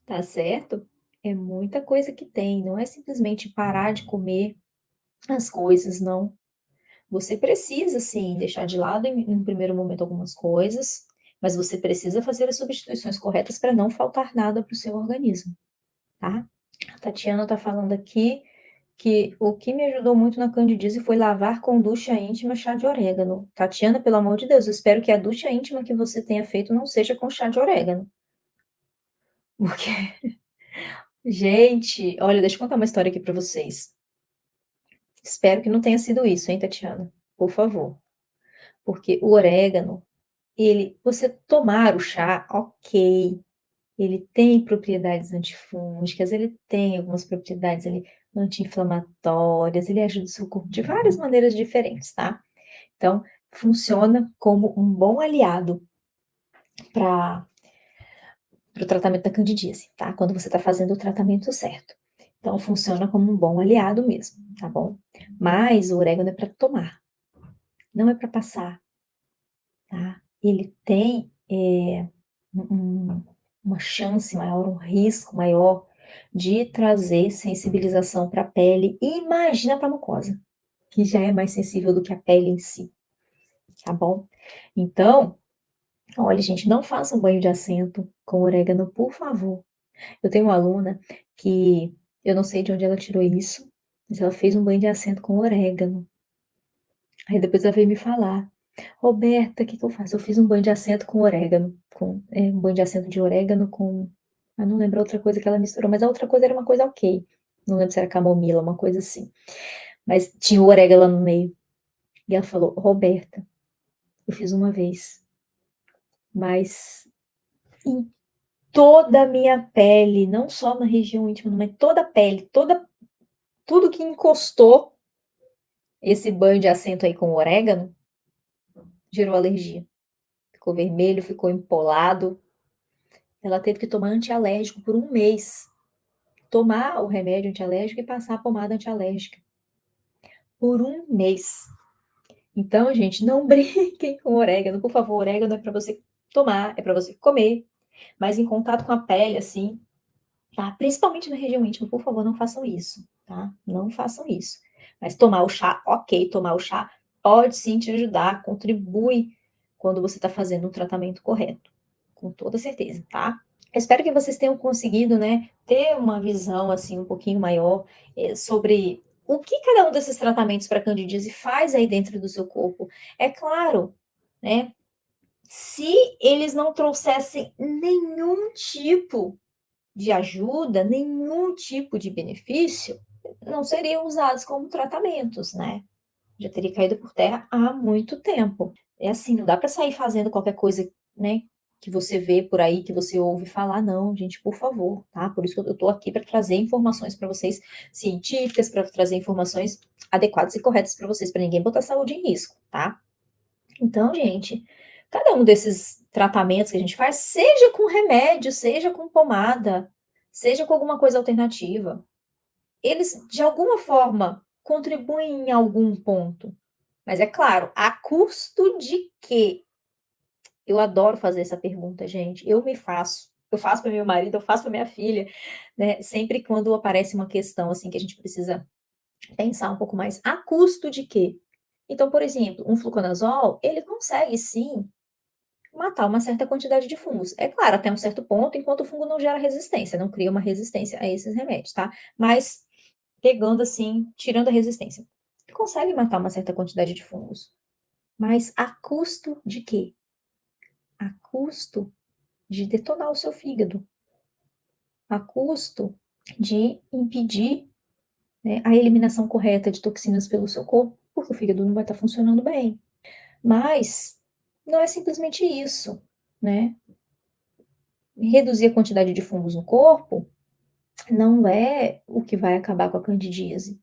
tá certo? É muita coisa que tem. Não é simplesmente parar de comer as coisas, não. Você precisa sim deixar de lado em um primeiro momento algumas coisas, mas você precisa fazer as substituições corretas para não faltar nada para o seu organismo, tá? A Tatiana está falando aqui que o que me ajudou muito na candidíase foi lavar com ducha íntima chá de orégano. Tatiana, pelo amor de Deus, eu espero que a ducha íntima que você tenha feito não seja com chá de orégano. Porque, gente, olha, deixa eu contar uma história aqui para vocês. Espero que não tenha sido isso, hein, Tatiana? Por favor. Porque o orégano, você tomar o chá, ok, ele tem propriedades antifúngicas, ele tem algumas propriedades ali anti-inflamatórias, ele ajuda o seu corpo de várias maneiras diferentes, tá? Então, funciona como um bom aliado para o tratamento da candidíase, tá? Quando você está fazendo o tratamento certo. Então, funciona como um bom aliado mesmo, tá bom? Mas o orégano é para tomar, não é para passar, tá? Ele tem um uma chance maior, um risco maior de trazer sensibilização para a pele. Imagina para a mucosa, que já é mais sensível do que a pele em si, tá bom? Então, olha, gente, não façam banho de assento com orégano, por favor. Eu tenho uma aluna que eu não sei de onde ela tirou isso, mas ela fez um banho de assento com orégano. Aí depois ela veio me falar: "Roberta, o que que eu faço?" Eu fiz um banho de assento com orégano, um banho de assento de orégano com, não lembro a outra coisa que ela misturou, mas a outra coisa era uma coisa ok, não lembro se era camomila, uma coisa assim, mas tinha o orégano lá no meio. E ela falou: "Roberta, eu fiz uma vez, mas em toda a minha pele, não só na região íntima, mas toda a pele, tudo que encostou esse banho de assento aí com orégano, gerou alergia. Ficou vermelho, ficou empolado. Ela teve que tomar antialérgico por um mês. Tomar o remédio antialérgico e passar a pomada antialérgica. Por um mês. Então, gente, não brinquem com orégano. Por favor, orégano é para você tomar, é para você comer. Mas em contato com a pele, assim, tá? Principalmente na região íntima, por favor, não façam isso, tá? Não façam isso. Mas tomar o chá, ok, tomar o chá pode sim te ajudar, contribui quando você está fazendo o tratamento correto, com toda certeza, tá? Eu espero que vocês tenham conseguido, né, ter uma visão, assim, um pouquinho maior, sobre o que cada um desses tratamentos para candidíase faz aí dentro do seu corpo. É claro, né, se eles não trouxessem nenhum tipo de ajuda, nenhum tipo de benefício, não seriam usados como tratamentos, né? Já teria caído por terra há muito tempo. É assim, não dá para sair fazendo qualquer coisa, né, que você vê por aí, que você ouve falar, não, gente, por favor, tá? Por isso que eu tô aqui para trazer informações para vocês científicas, para trazer informações adequadas e corretas para vocês, para ninguém botar a saúde em risco, tá? Então, gente, cada um desses tratamentos que a gente faz, seja com remédio, seja com pomada, seja com alguma coisa alternativa, eles de alguma forma contribuem em algum ponto. Mas é claro, a custo de quê? Eu adoro fazer essa pergunta, gente. Eu me faço. Eu faço para meu marido, eu faço para minha filha, né? Sempre quando aparece uma questão assim que a gente precisa pensar um pouco mais. A custo de quê? Então, por exemplo, um fluconazol, ele consegue sim matar uma certa quantidade de fungos. É claro, até um certo ponto, enquanto o fungo não gera resistência, não cria uma resistência a esses remédios, tá? Mas pegando assim, tirando a resistência, consegue matar uma certa quantidade de fungos. Mas a custo de quê? A custo de detonar o seu fígado, a custo de impedir, né, a eliminação correta de toxinas pelo seu corpo, porque o fígado não vai estar funcionando bem. Mas não é simplesmente isso, né? Reduzir a quantidade de fungos no corpo não é o que vai acabar com a candidíase.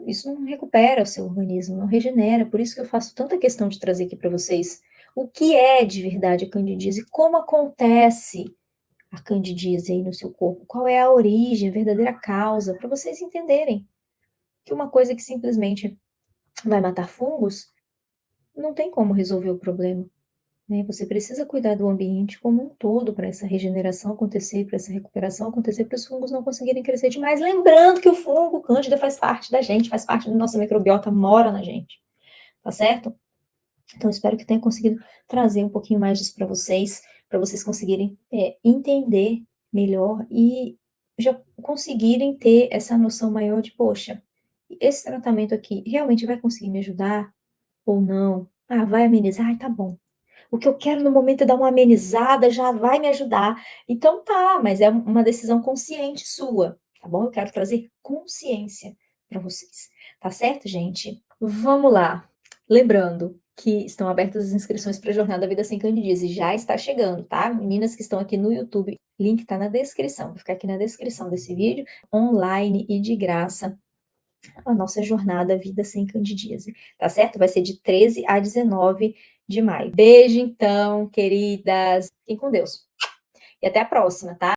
Isso não recupera o seu organismo, não regenera. Por isso que eu faço tanta questão de trazer aqui para vocês o que é de verdade a candidíase, como acontece a candidíase aí no seu corpo, qual é a origem, a verdadeira causa, para vocês entenderem que uma coisa que simplesmente vai matar fungos não tem como resolver o problema. Né? Você precisa cuidar do ambiente como um todo para essa regeneração acontecer, para essa recuperação acontecer, para os fungos não conseguirem crescer demais. Lembrando que o fungo, o cândida, faz parte da gente, faz parte da nossa microbiota, mora na gente, tá certo? Então, espero que tenha conseguido trazer um pouquinho mais disso para vocês conseguirem entender melhor e já conseguirem ter essa noção maior de, poxa, esse tratamento aqui realmente vai conseguir me ajudar ou não? Ah, vai amenizar? Ai, tá bom. O que eu quero no momento é dar uma amenizada, já vai me ajudar. Então tá, mas é uma decisão consciente sua, tá bom? Eu quero trazer consciência para vocês, tá certo, gente? Vamos lá. Lembrando que estão abertas as inscrições para a Jornada Vida Sem Candidíase, já está chegando, tá? Meninas que estão aqui no YouTube, link tá na descrição, vai ficar aqui na descrição desse vídeo, online e de graça, a nossa jornada Vida Sem Candidíase, tá certo? Vai ser de 13 a 19 de maio. Beijo, então, queridas. Fiquem com Deus. E até a próxima, tá?